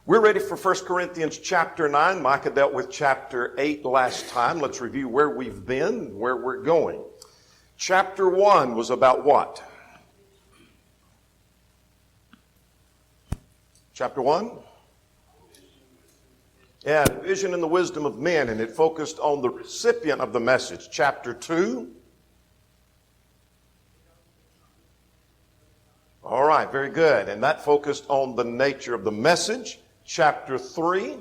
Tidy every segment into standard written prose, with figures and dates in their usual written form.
We're ready for 1 Corinthians chapter 9. Micah dealt with chapter 8 last time. Let's review where we've been, where we're going. Chapter 1 was about what? Chapter 1? Yeah, the vision and the wisdom of men, and it focused on the recipient of the message. Chapter 2? All right, very good. And that focused on the nature of the message. Chapter 3.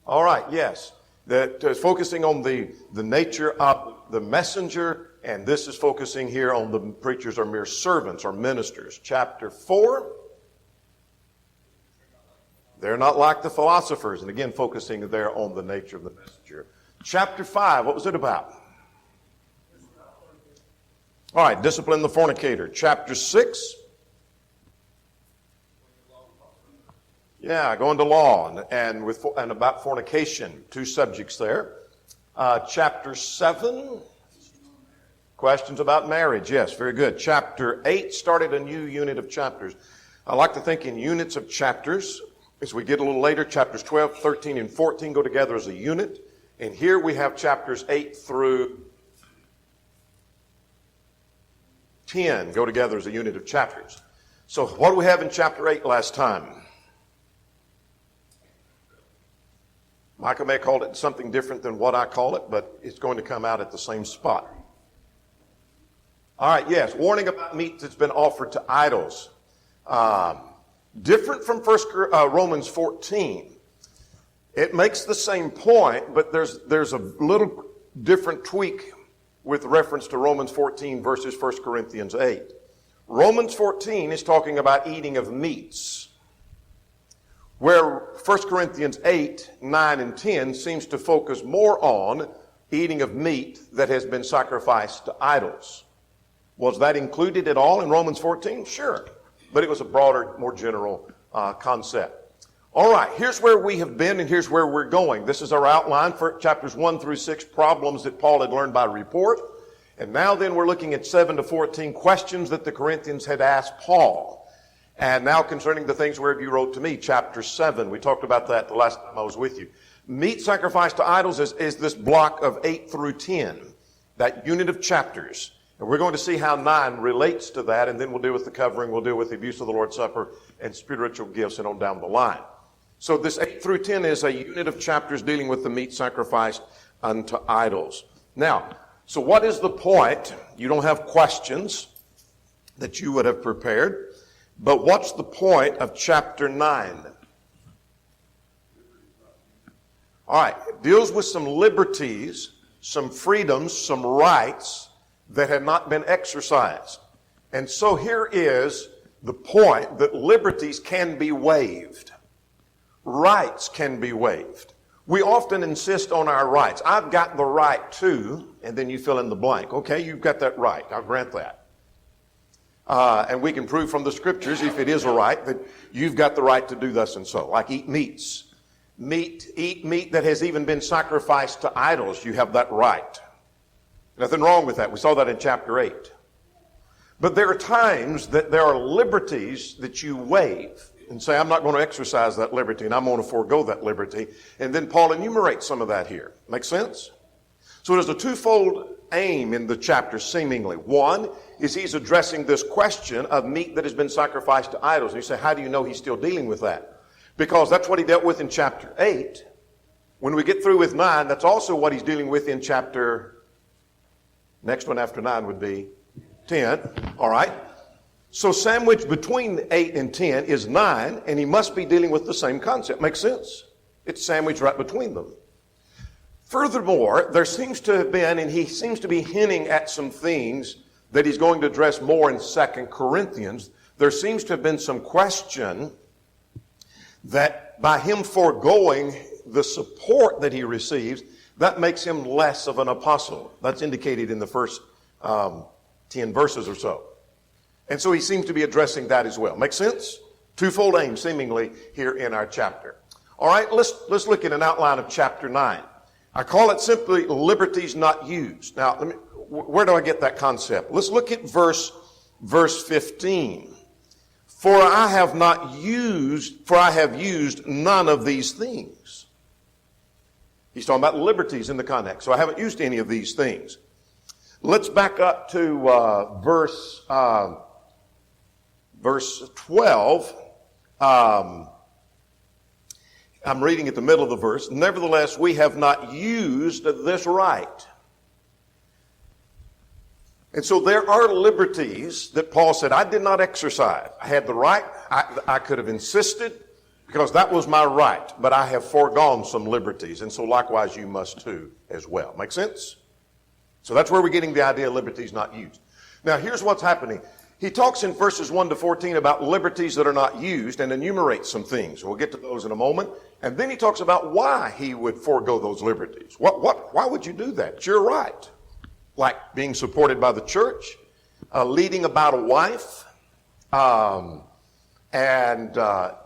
All right, yes. That is focusing on the nature of the messenger, and this is focusing here on the preachers are mere servants or ministers. Chapter 4. They're not like the philosophers, and again focusing there on the nature of the messenger. Chapter 5, what was it about? All right, discipline the fornicator. Chapter 6. Yeah, going to law and about fornication. Two subjects there. Chapter 7. Questions about marriage. Yes, very good. Chapter 8 started a new unit of chapters. I like to think in units of chapters. As we get a little later, chapters 12, 13, and 14 go together as a unit. And here we have chapters 8 through 10 go together as a unit of chapters. So what do we have in chapter 8 last time? Micah may have called it something different than what I call it, but it's going to come out at the same spot. All right, yes, warning about meat that's been offered to idols. Different from Romans 14. It makes the same point, but there's a little different tweak with reference to Romans 14 versus 1 Corinthians 8. Romans 14 is talking about eating of meats, where 1 Corinthians 8, 9, and 10 seems to focus more on eating of meat that has been sacrificed to idols. Was that included at all in Romans 14? Sure. But it was a broader, more general concept. All right, here's where we have been and here's where we're going. This is our outline for chapters 1 through 6, problems that Paul had learned by report. And now then we're looking at 7 to 14 questions that the Corinthians had asked Paul. And now concerning the things wherever you wrote to me, chapter 7. We talked about that the last time I was with you. Meat sacrifice to idols is this block of 8 through 10, that unit of chapters. And we're going to see how 9 relates to that, and then we'll deal with the covering, we'll deal with the abuse of the Lord's Supper and spiritual gifts and on down the line. So this 8 through 10 is a unit of chapters dealing with the meat sacrificed unto idols. Now, so what is the point? You don't have questions that you would have prepared, but what's the point of chapter 9? All right, it deals with some liberties, some freedoms, some rights that had not been exercised. And so here is the point that liberties can be waived. Rights can be waived. We often insist on our rights. I've got the right to, and then you fill in the blank. Okay, you've got that right. I'll grant that. And we can prove from the scriptures, if it is a right, that you've got the right to do thus and so. Like eat meats. Eat meat that has even been sacrificed to idols. You have that right. Nothing wrong with that. We saw that in chapter 8. But there are times that there are liberties that you waive and say, I'm not going to exercise that liberty and I'm going to forego that liberty. And then Paul enumerates some of that here. Make sense? So there's a twofold aim in the chapter seemingly. One is he's addressing this question of meat that has been sacrificed to idols. And you say, how do you know he's still dealing with that? Because that's what he dealt with in chapter 8. When we get through with 9, that's also what he's dealing with in chapter. Next one after 9 would be 10. All right. So sandwiched between 8 and 10 is 9, and he must be dealing with the same concept. Makes sense? It's sandwiched right between them. Furthermore, there seems to have been, and he seems to be hinting at some things that he's going to address more in 2 Corinthians. There seems to have been some question that by him foregoing the support that he receives, that makes him less of an apostle. That's indicated in the first 10 verses or so. And so he seems to be addressing that as well. Make sense? Twofold aim seemingly here in our chapter. All right, let's look at an outline of chapter 9. I call it simply liberties not used. Now, where do I get that concept? Let's look at verse 15. For I have used none of these things. He's talking about liberties in the context. So I haven't used any of these things. Let's back up to verse 12. I'm reading at the middle of the verse. Nevertheless, we have not used this right. And so there are liberties that Paul said, I did not exercise. I had the right. I could have insisted because that was my right, but I have foregone some liberties. And so likewise you must too as well. Make sense? So that's where we're getting the idea of liberties not used. Now here's what's happening. He talks in verses 1 to 14 about liberties that are not used and enumerates some things. We'll get to those in a moment. And then he talks about why he would forego those liberties. Why would you do that? It's your right. Like being supported by the church, leading about a wife, and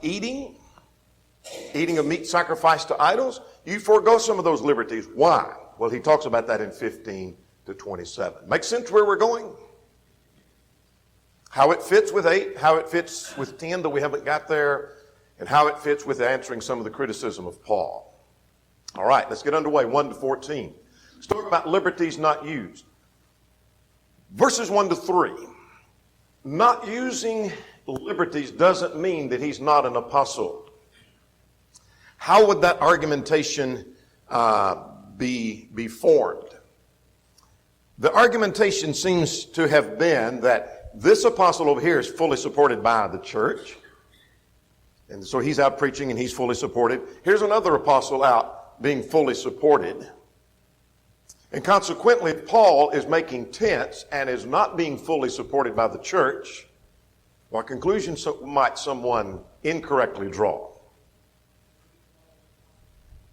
eating of meat sacrificed to idols. You forego some of those liberties. Why? Well, he talks about that in 15 to 27. Make sense where we're going? How it fits with 8, how it fits with 10 that we haven't got there, and how it fits with answering some of the criticism of Paul. All right, let's get underway. 1 to 14. Let's talk about liberties not used. Verses 1 to 3. Not using liberties doesn't mean that he's not an apostle. How would that argumentation be formed? The argumentation seems to have been that this apostle over here is fully supported by the church. And so he's out preaching and he's fully supported. Here's another apostle out being fully supported. And consequently, Paul is making tents and is not being fully supported by the church. What conclusion might someone incorrectly draw?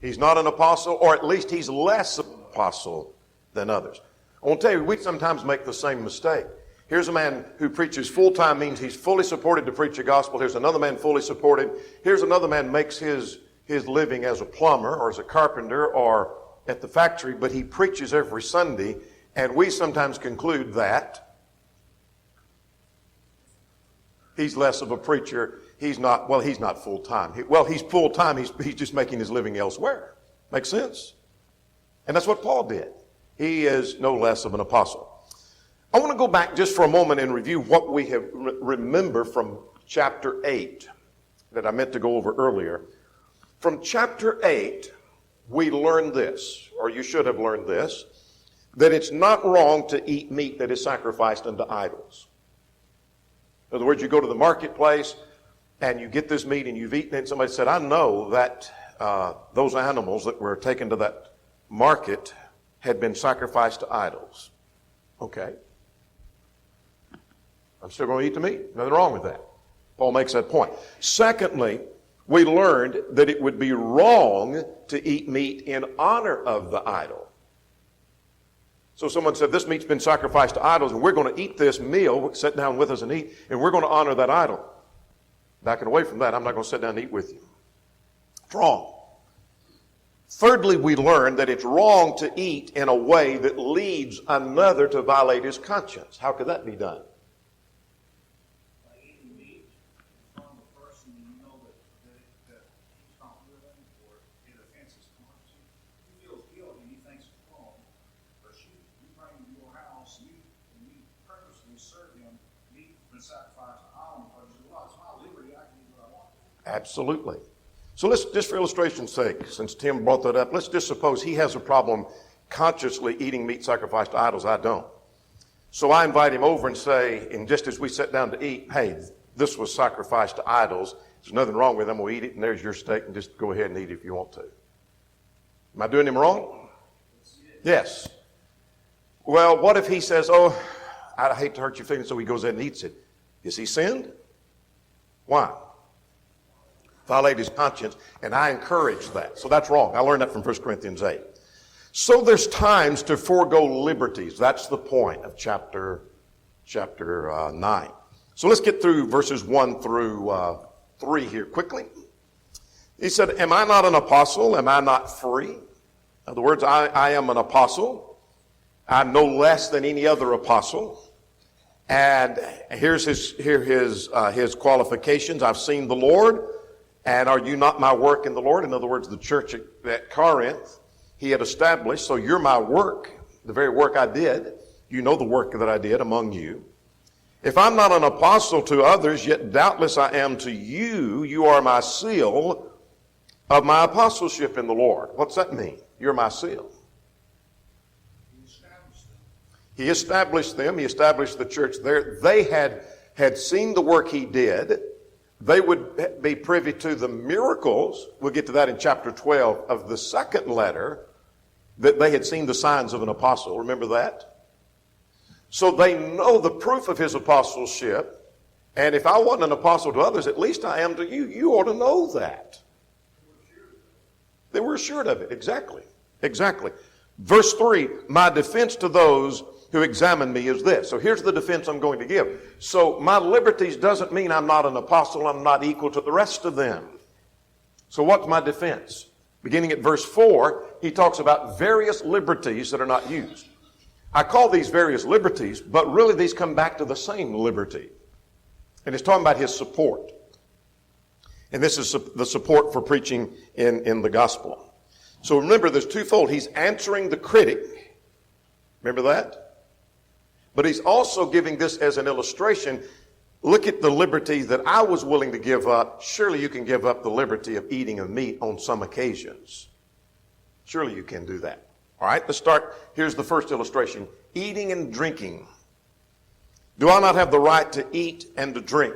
He's not an apostle, or at least he's less of an apostle than others. I want to tell you, we sometimes make the same mistake. Here's a man who preaches full-time, means he's fully supported to preach the gospel. Here's another man fully supported. Here's another man makes his living as a plumber or as a carpenter or at the factory, but he preaches every Sunday, and we sometimes conclude that he's less of a preacher. He's not full-time. He's full-time. He's just making his living elsewhere. Makes sense? And that's what Paul did. He is no less of an apostle. I want to go back just for a moment and review what we have remember from chapter 8 that I meant to go over earlier. From chapter 8, we learn this, or you should have learned this, that it's not wrong to eat meat that is sacrificed unto idols. In other words, you go to the marketplace and you get this meat and you've eaten it, and somebody said, I know that those animals that were taken to that market had been sacrificed to idols. Okay. I'm still going to eat the meat. Nothing wrong with that. Paul makes that point. Secondly, we learned that it would be wrong to eat meat in honor of the idol. So someone said, this meat's been sacrificed to idols, and we're going to eat this meal, sit down with us and eat, and we're going to honor that idol. Backing away from that, I'm not going to sit down and eat with you. It's wrong. Thirdly, we learned that it's wrong to eat in a way that leads another to violate his conscience. How could that be done? Absolutely. So let's, just for illustration's sake, since Tim brought that up, let's just suppose he has a problem consciously eating meat sacrificed to idols. I don't. So I invite him over and say, and just as we sit down to eat, hey, this was sacrificed to idols. There's nothing wrong with it. I'm going to eat it, and there's your steak, and just go ahead and eat it if you want to. Am I doing him wrong? Yes. Well, what if he says, oh, I hate to hurt your feelings, so he goes ahead and eats it. Is he sinned? Why? Violate his conscience, and I encourage that. So that's wrong. I learned that from 1 Corinthians 8. So there's times to forego liberties. That's the point of chapter 9. So let's get through verses 1 through 3 here quickly. He said, am I not an apostle? Am I not free? In other words, I am an apostle. I'm no less than any other apostle. And here's his qualifications. I've seen the Lord, and are you not my work in the Lord? In other words, the church at Corinth, he had established, so you're my work, the very work I did. You know the work that I did among you. If I'm not an apostle to others, yet doubtless I am to you. You are my seal of my apostleship in the Lord. What's that mean? You're my seal. He established them. He established the church there. They had seen the work he did. They would be privy to the miracles. We'll get to that in chapter 12 of the second letter, that they had seen the signs of an apostle. Remember that? So they know the proof of his apostleship. And if I wasn't an apostle to others, at least I am to you. You ought to know that. They were assured of it. Exactly. Exactly. Verse 3, my defense to those who examine me is this. So here's the defense I'm going to give. So my liberties doesn't mean I'm not an apostle. I'm not equal to the rest of them. So what's my defense? Beginning at verse 4, he talks about various liberties that are not used. I call these various liberties, but really these come back to the same liberty. And it's talking about his support. And this is the support for preaching in the gospel. So remember, there's twofold. He's answering the critic. Remember that? But he's also giving this as an illustration. Look at the liberty that I was willing to give up. Surely you can give up the liberty of eating of meat on some occasions. Surely you can do that. All right, let's start. Here's the first illustration. Eating and drinking. Do I not have the right to eat and to drink?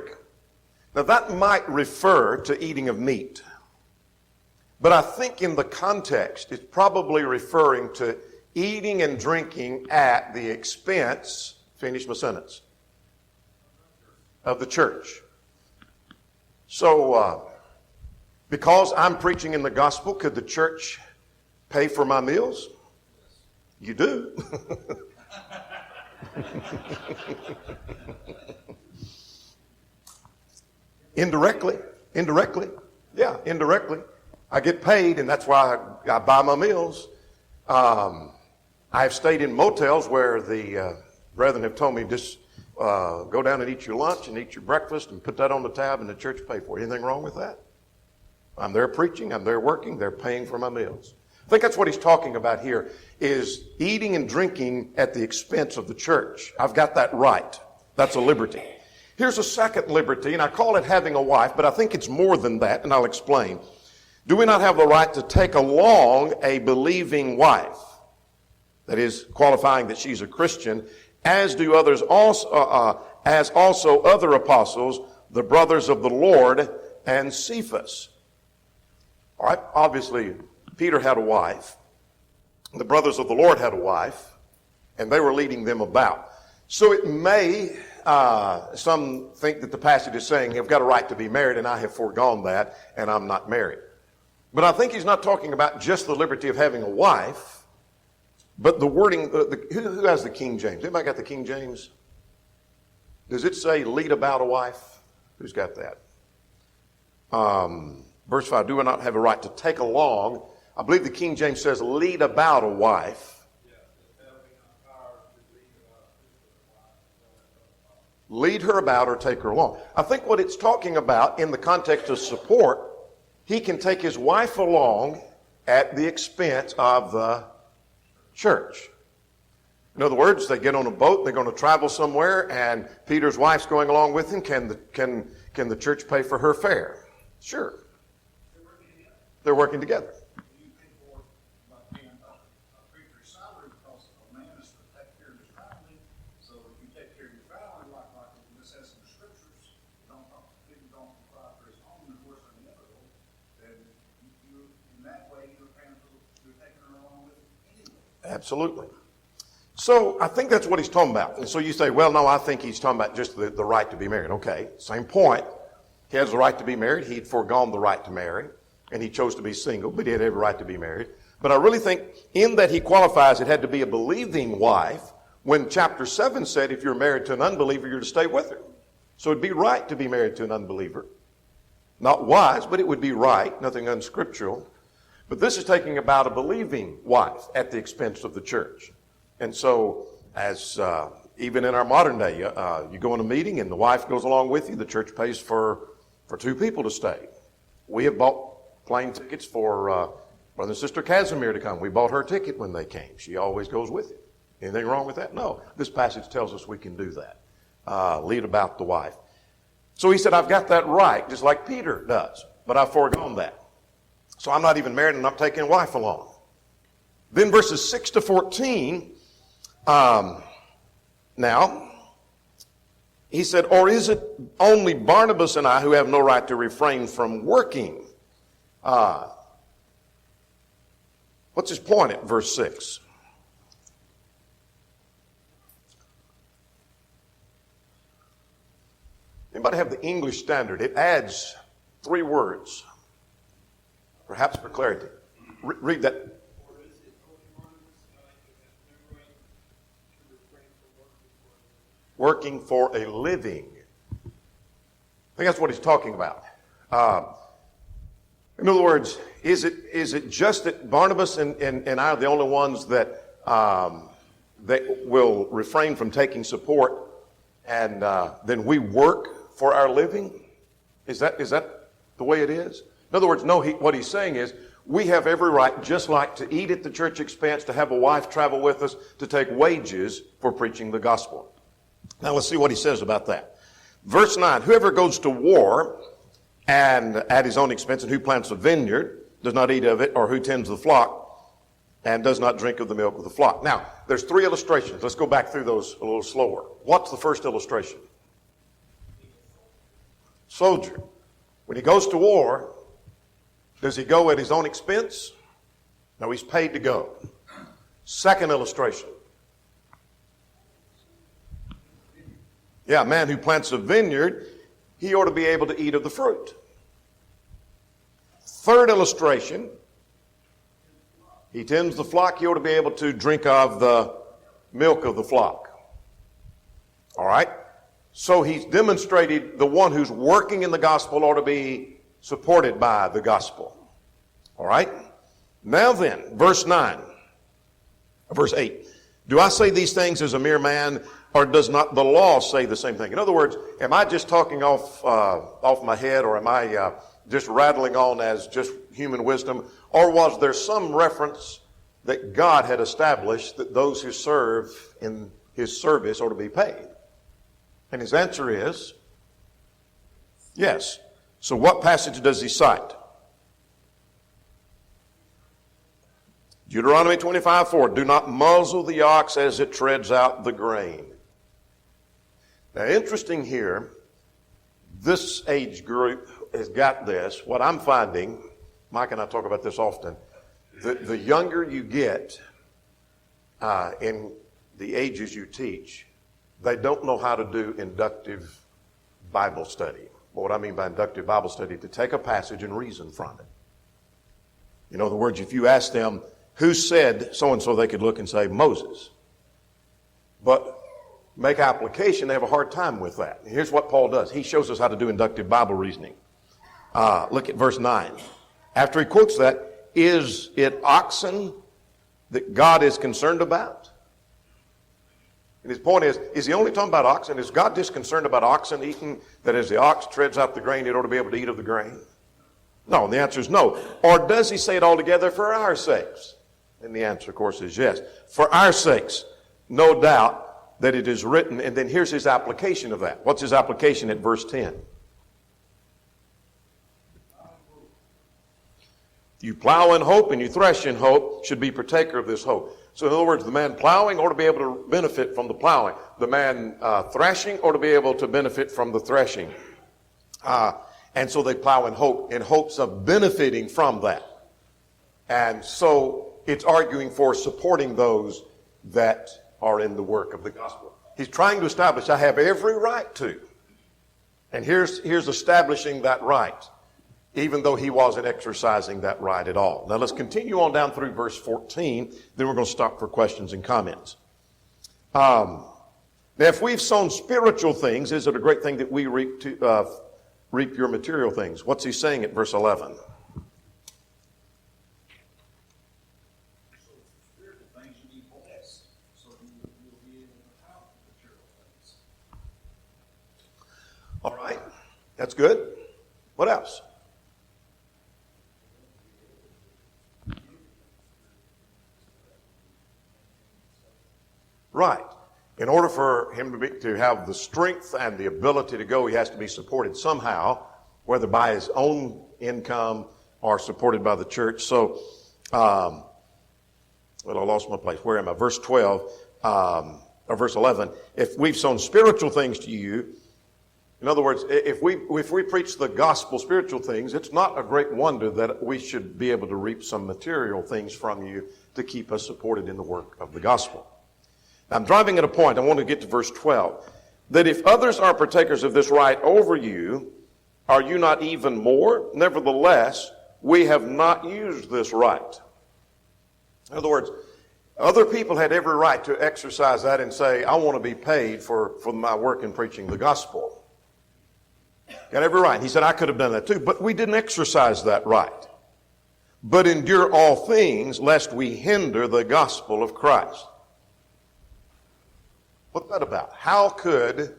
Now that might refer to eating of meat. But I think in the context, it's probably referring to eating and drinking at the expense, finish my sentence, of the church. So, because I'm preaching in the gospel, could the church pay for my meals? You do. Indirectly. Yeah, indirectly. I get paid, and that's why I buy my meals. I've stayed in motels where the brethren have told me, just go down and eat your lunch and eat your breakfast and put that on the tab and the church pay for it. Anything wrong with that? I'm there preaching, I'm there working, they're paying for my meals. I think that's what he's talking about here, is eating and drinking at the expense of the church. I've got that right. That's a liberty. Here's a second liberty, and I call it having a wife, but I think it's more than that, and I'll explain. Do we not have the right to take along a believing wife? That is, qualifying that she's a Christian, as do others also, as also other apostles, the brothers of the Lord, and Cephas. All right, obviously, Peter had a wife. The brothers of the Lord had a wife, and they were leading them about. So it may, some think that the passage is saying, I've got a right to be married, and I have foregone that, and I'm not married. But I think he's not talking about just the liberty of having a wife, but the wording, who has the King James? Anybody got the King James? Does it say lead about a wife? Who's got that? Verse 5, do I not have a right to take along? I believe the King James says lead about a wife. Lead her about or take her along. I think what it's talking about in the context of support, he can take his wife along at the expense of the church. In other words, they get on a boat, they're going to travel somewhere, and Peter's wife's going along with him. Can the church pay for her fare? Sure. They're working together. You pay for it by paying a preacher's salary because a man is to take care of his family. So if you take care of your family, like this has some scriptures, people don't provide for his home, and worse than the other, then you, in that way, you're taking her along with you anyway. Absolutely. So I think that's what he's talking about. And so you say, well, no, I think he's talking about just the right to be married. Okay, same point. He has the right to be married. He'd foregone the right to marry, and he chose to be single, but he had every right to be married. But I really think in that he qualifies it had to be a believing wife, when chapter 7 said if you're married to an unbeliever, you're to stay with her. So it'd be right to be married to an unbeliever. Not wise, but it would be right, nothing unscriptural. But this is taking about a believing wife at the expense of the church. And so, as Even in our modern day, you go in a meeting and the wife goes along with you. The church pays for two people to stay. We have bought plane tickets for Brother and Sister Casimir to come. We bought her ticket when they came. She always goes with you. Anything wrong with that? No. This passage tells us we can do that. Lead about the wife. So he said, I've got that right, just like Peter does, but I've foregone that. So I'm not even married and I'm taking a wife along. Then verses 6 to 14, now, he said, or is it only Barnabas and I who have no right to refrain from working? What's his point at verse 6? Anybody have the English Standard? It adds 3 words, perhaps for clarity. Read that. Or is it only Barnabas and I who have no right to refrain from working for Working for a living? a living. I think that's what he's talking about. In other words, is it just that Barnabas and I are the only ones that will refrain from taking support, and then we work for our living? Is that the way it is? In other words, no. What he's saying is we have every right, just like to eat at the church expense, to have a wife travel with us, to take wages for preaching the gospel. Now let's see what he says about that. Verse 9, whoever goes to war and at his own expense, and who plants a vineyard, does not eat of it, or who tends the flock, and does not drink of the milk of the flock. Now, there's 3 illustrations. Let's go back through those a little slower. What's the first illustration? Soldier. When he goes to war, does he go at his own expense? No, he's paid to go. Second illustration. Yeah, a man who plants a vineyard, he ought to be able to eat of the fruit. Third illustration, he tends the flock, he ought to be able to drink of the milk of the flock. All right? So he's demonstrated the one who's working in the gospel ought to be supported by the gospel. All right? Now then, verse 8. Do I say these things as a mere man, or does not the law say the same thing? In other words, am I just talking off my head, or am I just rattling on as just human wisdom? Or was there some reference that God had established that those who serve in his service ought to be paid? And his answer is yes. So what passage does he cite? Deuteronomy 25:4. Do not muzzle the ox as it treads out the grain. Now, interesting here, this age group has got this. What I'm finding, Mike and I talk about this often, the younger you get in the ages you teach, they don't know how to do inductive Bible study. Well, what I mean by inductive Bible study, to take a passage and reason from it. In other words, if you ask them, who said so-and-so, they could look and say, Moses. But make application, they have a hard time with that. And here's what Paul does. He shows us how to do inductive Bible reasoning. Look at verse 9. After he quotes that, is it oxen that God is concerned about? And his point is he only talking about oxen? Is God just concerned about oxen eating, that as the ox treads out the grain, it ought to be able to eat of the grain? No, the answer is no. Or does he say it altogether for our sakes? And the answer, of course, is yes. For our sakes, no doubt that it is written. And then here's his application of that. What's his application at verse 10? You plow in hope and you thresh in hope, should be partaker of this hope. So in other words, the man plowing ought to be able to benefit from the plowing. The man threshing ought to be able to benefit from the threshing. And so they plow in hope, in hopes of benefiting from that. And so it's arguing for supporting those that are in the work of the gospel. He's trying to establish, I have every right to. And here's establishing that right, even though he wasn't exercising that right at all. Now let's continue on down through verse 14. Then we're going to stop for questions and comments. Now if we've sown spiritual things, is it a great thing that we reap your material things? What's he saying at verse 11? So spiritual things you need blessed, so you'll be able to help the church. That's good. What else? Right. In order for him to have the strength and the ability to go, he has to be supported somehow, whether by his own income or supported by the church. So, well, I lost my place. Where am I? Verse 12, or verse 11. If we've sown spiritual things to you, in other words, if we preach the gospel, spiritual things, it's not a great wonder that we should be able to reap some material things from you to keep us supported in the work of the gospel. Now, I'm driving at a point. I want to get to verse 12. That if others are partakers of this right over you, are you not even more? Nevertheless, we have not used this right. In other words, other people had every right to exercise that and say, I want to be paid for my work in preaching the gospel. Got every right. He said, I could have done that too, but we didn't exercise that right. But endure all things, lest we hinder the gospel of Christ. What's that about? How could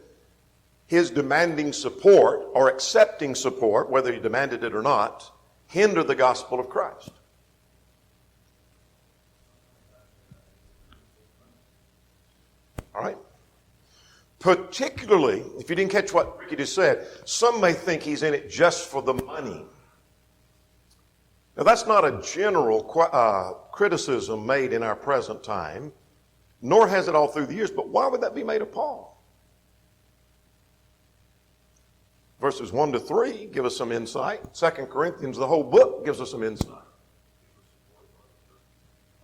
his demanding support or accepting support, whether he demanded it or not, hinder the gospel of Christ? All right? Particularly, if you didn't catch what Ricky just said, some may think he's in it just for the money. Now, that's not a general criticism made in our present time, nor has it all through the years, but why would that be made of Paul? Verses 1 to 3 give us some insight. 2 Corinthians, the whole book, gives us some insight.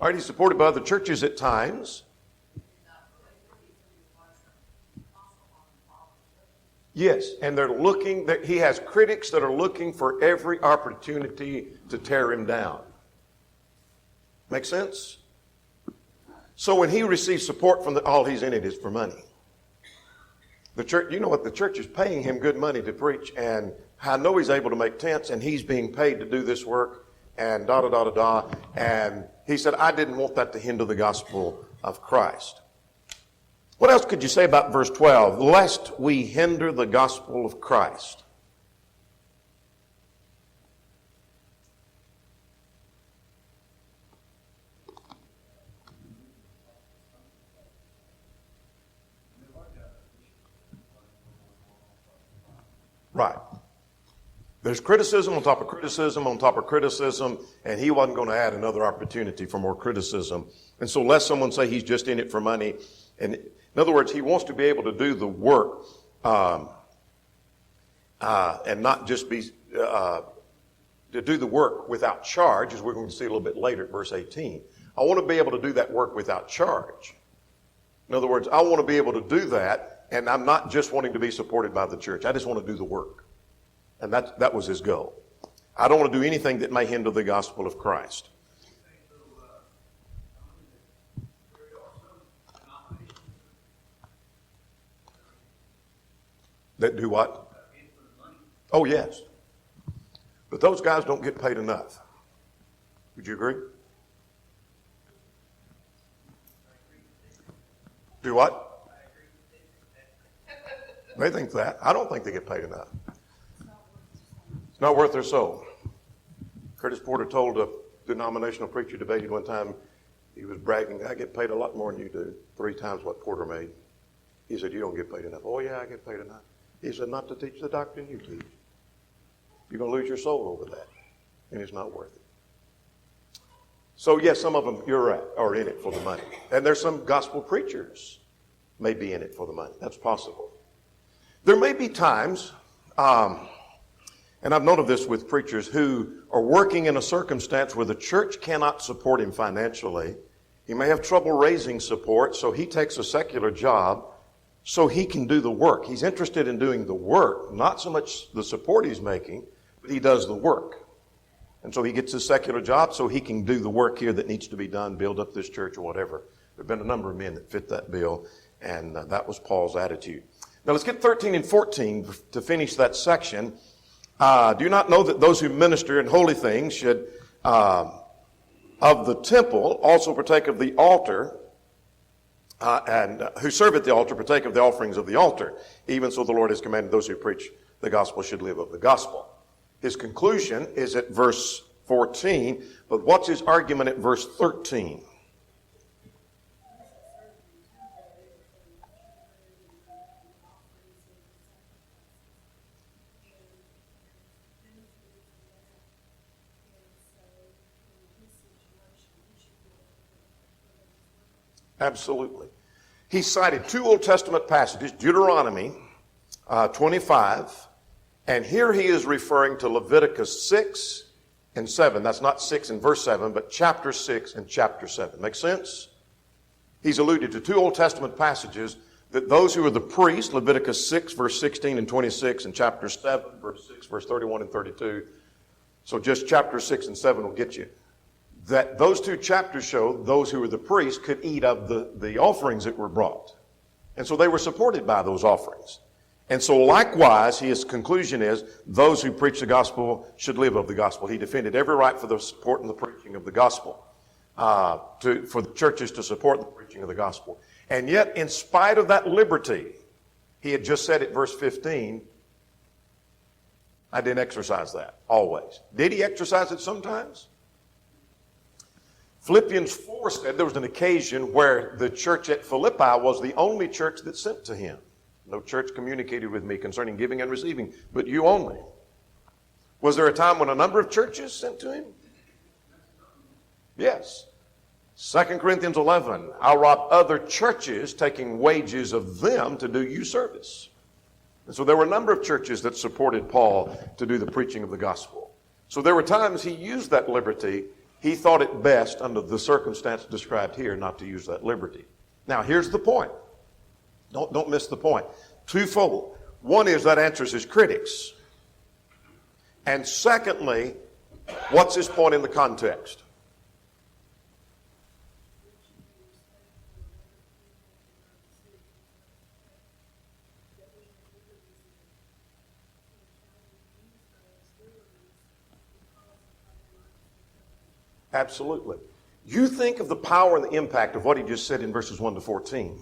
All right, he's supported by other churches at times. Yes, and he has critics that are looking for every opportunity to tear him down. Make sense? So when he receives support from all he's in it is for money. The church, you know what, the church is paying him good money to preach, and I know he's able to make tents, and he's being paid to do this work, and da-da-da-da-da. And he said, I didn't want that to hinder the gospel of Christ. What else could you say about verse 12? Lest we hinder the gospel of Christ. Right. There's criticism on top of criticism on top of criticism, and he wasn't going to add another opportunity for more criticism. And so lest someone say he's just in it for money. And in other words, he wants to be able to do the work and not just be to do the work without charge, as we're going to see a little bit later at verse 18. I want to be able to do that work without charge. In other words, I want to be able to do that, and I'm not just wanting to be supported by the church. I just want to do the work. And that was his goal. I don't want to do anything that may hinder the gospel of Christ. That do what? Oh, yes. But those guys don't get paid enough. Would you agree? Do what? They think that. I don't think they get paid enough. It's not worth their soul. Curtis Porter told a denominational preacher debated one time, he was bragging, I get paid a lot more than you do, 3 times what Porter made. He said, you don't get paid enough. Oh, yeah, I get paid enough. He said, not to teach the doctrine you teach. You're going to lose your soul over that, and it's not worth it. So, yes, some of them, you're right, are in it for the money. And there's some gospel preachers may be in it for the money. That's possible. There may be times, and I've noted this with preachers who are working in a circumstance where the church cannot support him financially. He may have trouble raising support, so he takes a secular job so he can do the work. He's interested in doing the work, not so much the support he's making, but he does the work. And so he gets his secular job so he can do the work here that needs to be done, build up this church or whatever. There have been a number of men that fit that bill, and that was Paul's attitude. Now let's get 13 and 14 to finish that section. Do you not know that those who minister in holy things should, of the temple, also partake of the altar, and who serve at the altar partake of the offerings of the altar? Even so the Lord has commanded those who preach the gospel should live of the gospel. His conclusion is at verse 14, but what's his argument at verse 13? Absolutely. He cited two Old Testament passages, Deuteronomy 25, and here he is referring to Leviticus 6 and 7. That's not 6 in verse 7, but chapter 6 and chapter 7. Make sense? He's alluded to two Old Testament passages that those who are the priests, Leviticus 6, verse 16 and 26, and chapter 7, verse 6, verse 31 and 32. So just chapter 6 and 7 will get you. That those two chapters show those who were the priests could eat of the offerings that were brought. And so they were supported by those offerings. And so likewise, his conclusion is those who preach the gospel should live of the gospel. He defended every right for the support and the preaching of the gospel, for the churches to support the preaching of the gospel. And yet, in spite of that liberty, he had just said at verse 15, I didn't exercise that always. Did he exercise it sometimes? Philippians 4 said there was an occasion where the church at Philippi was the only church that sent to him. No church communicated with me concerning giving and receiving, but you only. Was there a time when a number of churches sent to him? Yes. 2 Corinthians 11, I'll rob other churches, taking wages of them to do you service. And so there were a number of churches that supported Paul to do the preaching of the gospel. So there were times he used that liberty. He thought it best, under the circumstance described here, not to use that liberty. Now, here's the point. Don't miss the point. Twofold. One is that answers his critics. And secondly, what's his point in the context? Absolutely. You think of the power and the impact of what he just said in verses 1 to 14.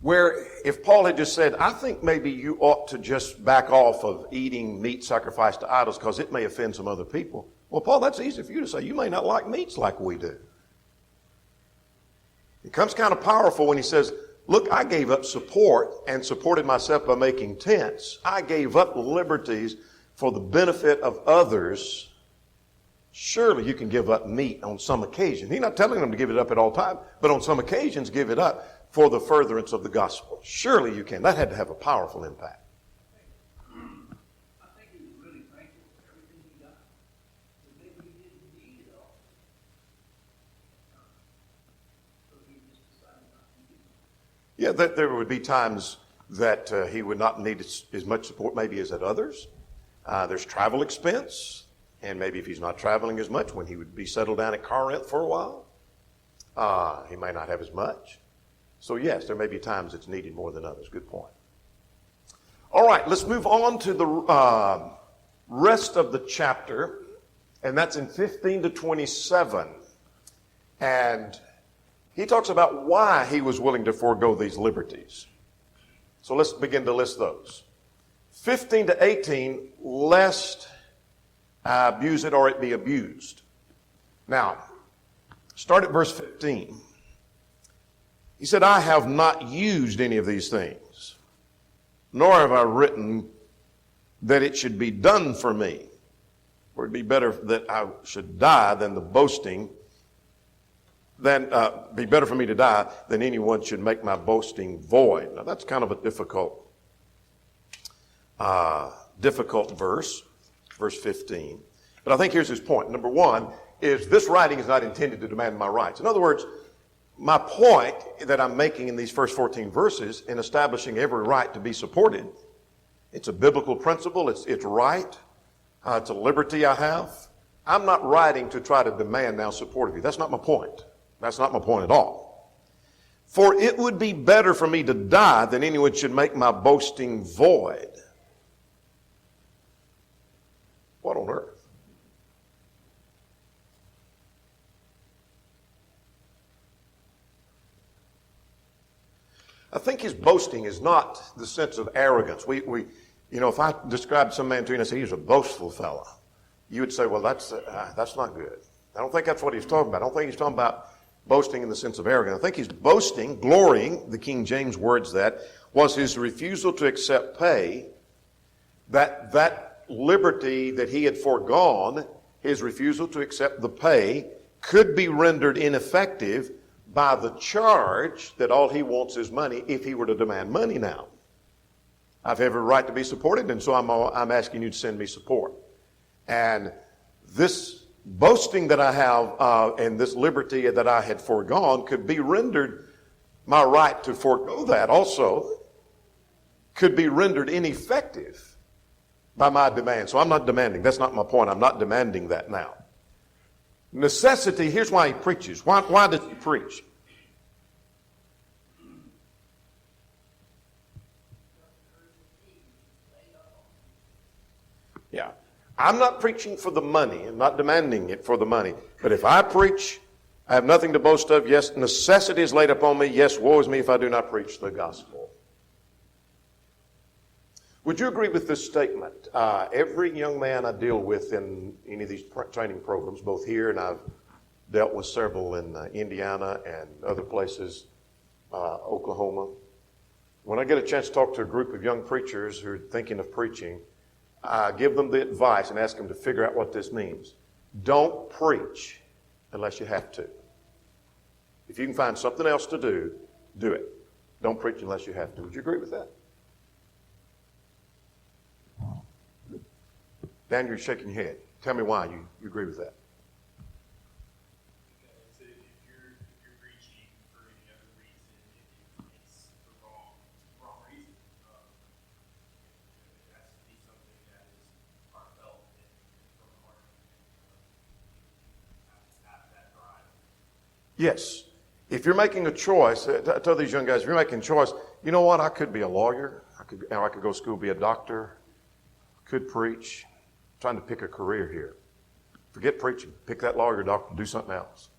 Where if Paul had just said, I think maybe you ought to just back off of eating meat sacrificed to idols because it may offend some other people. Well, Paul, that's easy for you to say. You may not like meats like we do. It comes kind of powerful when he says, look, I gave up support and supported myself by making tents. I gave up liberties for the benefit of others. Surely you can give up meat on some occasion. He's not telling them to give it up at all times, but on some occasions give it up for the furtherance of the gospel. Surely you can. That had to have a powerful impact. I think he was really thankful for everything he got. But maybe he didn't need it all. So he just decided not to use it. Yeah, there would be times that he would not need as much support maybe as at others. There's travel expense. And maybe if he's not traveling as much, when he would be settled down at car rent for a while, he may not have as much. So yes, there may be times it's needed more than others. Good point. All right, let's move on to the rest of the chapter, and that's in 15 to 27. And he talks about why he was willing to forego these liberties. So let's begin to list those. 15 to 18, lest I abuse it or it be abused. Now, start at verse 15. He said, I have not used any of these things, nor have I written that it should be done for me. For it'd be better that I should die than the boasting, be better for me to die than anyone should make my boasting void. Now that's kind of a difficult verse. Verse 15. But I think here's his point. Number one is this writing is not intended to demand my rights. In other words, my point that I'm making in these first 14 verses in establishing every right to be supported, it's a biblical principle, it's right, it's a liberty I have. I'm not writing to try to demand now support of you. That's not my point. That's not my point at all. For it would be better for me to die than anyone should make my boasting void. What on earth? I think his boasting is not the sense of arrogance. You know, if I described some man to you and I said he's a boastful fella, you would say, well, that's not good. I don't think that's what he's talking about. I don't think he's talking about boasting in the sense of arrogance. I think he's boasting, glorying, the King James words that, was his refusal to accept pay, that liberty that he had foregone, his refusal to accept the pay, could be rendered ineffective by the charge that all he wants is money if he were to demand money now. I've every right to be supported, and so I'm asking you to send me support. And this boasting that I have and this liberty that I had foregone could be rendered, my right to forego that also could be rendered ineffective by my demand. So I'm not demanding. That's not my point. I'm not demanding that now. Necessity, here's why he preaches. Why does he preach? Yeah. I'm not preaching for the money. I'm not demanding it for the money. But if I preach, I have nothing to boast of. Yes, necessity is laid upon me. Yes, woe is me if I do not preach the gospel. Would you agree with this statement? Every young man I deal with in any of these training programs, both here and I've dealt with several in Indiana and other places, Oklahoma. When I get a chance to talk to a group of young preachers who are thinking of preaching, I give them the advice and ask them to figure out what this means. Don't preach unless you have to. If you can find something else to do, do it. Don't preach unless you have to. Would you agree with that? Dan, you're shaking your head. Tell me why you agree with that. Because if you're preaching for any other reason, it's the wrong reason. It has to be something that is heartfelt and from the heart. Have that drive. Yes. If you're making a choice, I tell these young guys, if you're making a choice, you know what? I could be a lawyer. I could go to school, be a doctor. Could preach. Trying to pick a career here. Forget preaching. Pick that lawyer, doctor, do something else.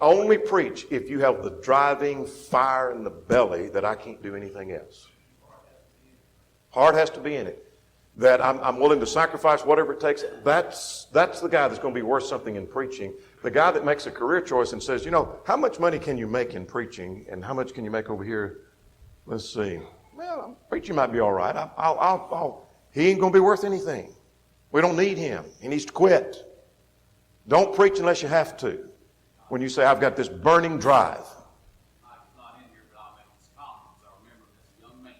Only preach if you have the driving fire in the belly that I can't do anything else. Heart has to be in it. That I'm willing to sacrifice whatever it takes. That's the guy that's going to be worth something in preaching. The guy that makes a career choice and says, you know, how much money can you make in preaching and how much can you make over here? Let's see. Well, preaching might be all right. He ain't going to be worth anything. We don't need him. He needs to quit. Don't preach unless you have to. When you say, I've got this burning drive. Mike's not in here, but I'll make this comment. I remember this young man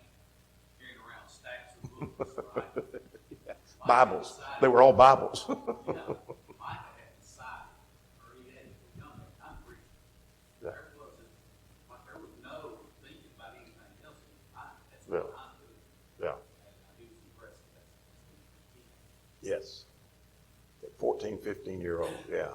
carrying around stacks of books, right? Bibles. They were all Bibles. You know, Mike had decided, or he had young man, I'm preaching. Yeah. There wasn't, like there was no thinking about anything else in his mind. That's Yeah. what I'm doing. Yeah. And he was impressed that that's what he did. Yes. 14, 15-year-old, yeah.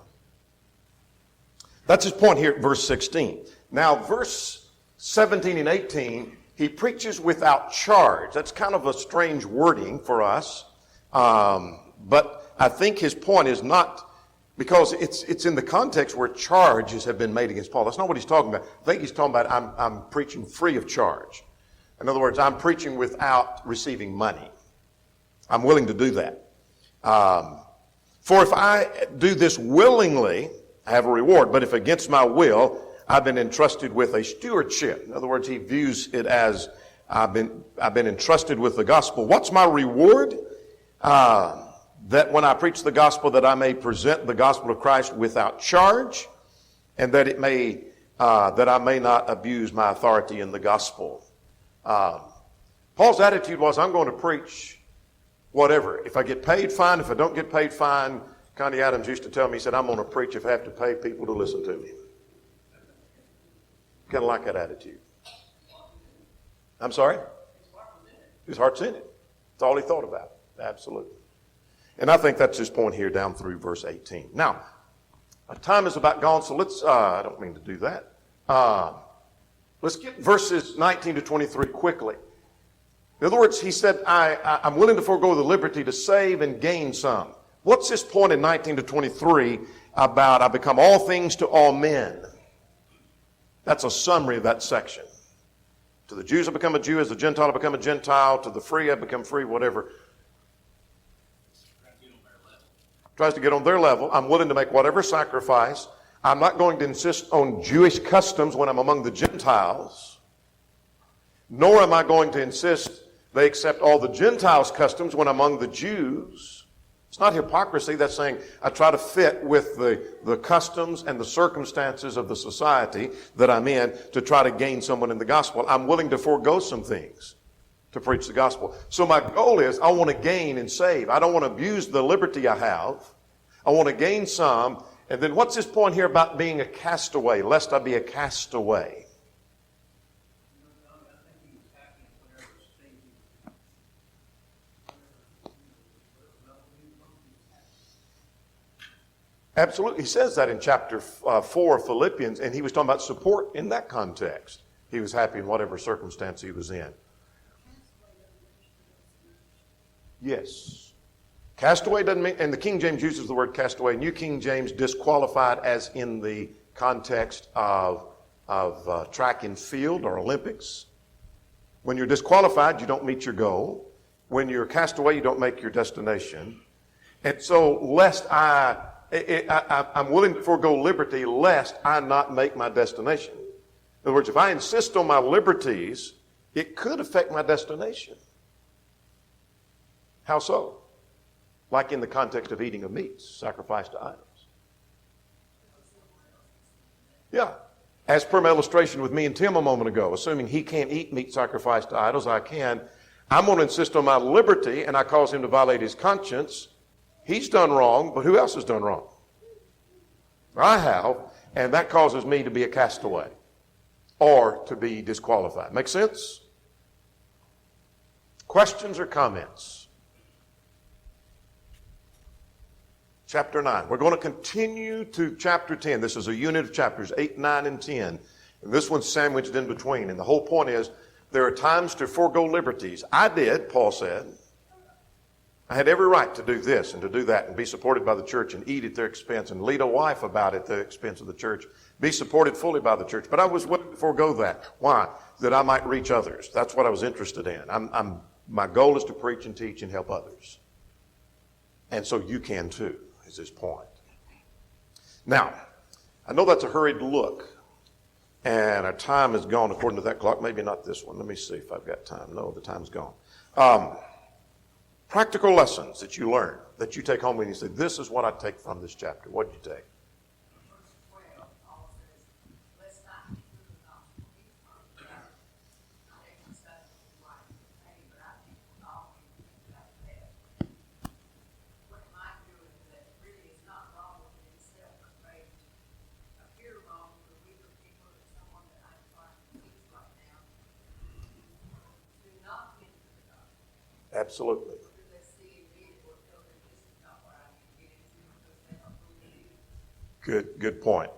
That's his point here at verse 16. Now, verse 17 and 18, he preaches without charge. That's kind of a strange wording for us. But I think his point is not, because it's in the context where charges have been made against Paul. That's not what he's talking about. I think he's talking about I'm preaching free of charge. In other words, I'm preaching without receiving money. I'm willing to do that. For if I do this willingly, I have a reward. But if against my will, I've been entrusted with a stewardship. In other words, he views it as I've been entrusted with the gospel. What's my reward? That when I preach the gospel, that I may present the gospel of Christ without charge, and that that I may not abuse my authority in the gospel. Paul's attitude was, I'm going to preach whatever. If I get paid, fine. If I don't get paid, fine. Connie Adams used to tell me, he said, I'm going to preach if I have to pay people to listen to me. Kind of like that attitude. I'm sorry? His heart's in it. That's all he thought about. Absolutely. And I think that's his point here down through verse 18. Now, our time is about gone, so let's, I don't mean to do that. Let's get verses 19 to 23 quickly. In other words, he said, I'm willing to forego the liberty to save and gain some. What's his point in 19 to 23 about I become all things to all men? That's a summary of that section. To the Jews I become a Jew, as the Gentile I become a Gentile, to the free I become free, whatever. Tries to get on their level. I'm willing to make whatever sacrifice. I'm not going to insist on Jewish customs when I'm among the Gentiles, nor am I going to insist they accept all the Gentiles' customs when I'm among the Jews. It's not hypocrisy. That's saying I try to fit with the customs and the circumstances of the society that I'm in to try to gain someone in the gospel. I'm willing to forego some things to preach the gospel. So my goal is I want to gain and save. I don't want to abuse the liberty I have. I want to gain some. And then what's this point here about being a castaway, lest I be a castaway? Absolutely. He says that in chapter 4 of Philippians, and he was talking about support in that context. He was happy in whatever circumstance he was in. Yes. Castaway doesn't mean, and the King James uses the word castaway. New King James, disqualified, as in the context of track and field or Olympics. When you're disqualified, you don't meet your goal. When you're castaway, you don't make your destination. And so, lest I'm willing to forego liberty lest I not make my destination. In other words, if I insist on my liberties, it could affect my destination. How so? Like in the context of eating of meats sacrificed to idols. Yeah. As per my illustration with me and Tim a moment ago, assuming he can't eat meat sacrificed to idols, I can. I'm going to insist on my liberty, and I cause him to violate his conscience. He's done wrong, but who else has done wrong? I have, and that causes me to be a castaway or to be disqualified. Make sense? Questions or comments? Chapter 9. We're going to continue to chapter 10. This is a unit of chapters 8, 9, and 10. And this one's sandwiched in between. And the whole point is there are times to forego liberties. I did, Paul said. I had every right to do this and to do that and be supported by the church and eat at their expense and lead a wife about at the expense of the church. Be supported fully by the church. But I was willing to forego that. Why? That I might reach others. That's what I was interested in. My goal is to preach and teach and help others. And so you can too, is his point. Now, I know that's a hurried look. And our time is gone according to that clock. Maybe not this one. Let me see if I've got time. No, the time's gone. Practical lessons that you learn, that you take home and you say, this is what I take from this chapter. What did you take? Absolutely. Good point.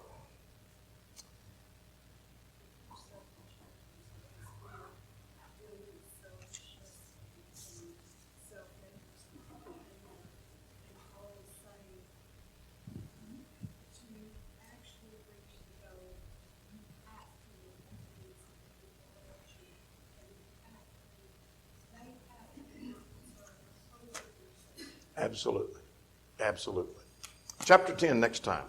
Absolutely. Absolutely. Chapter 10 next time.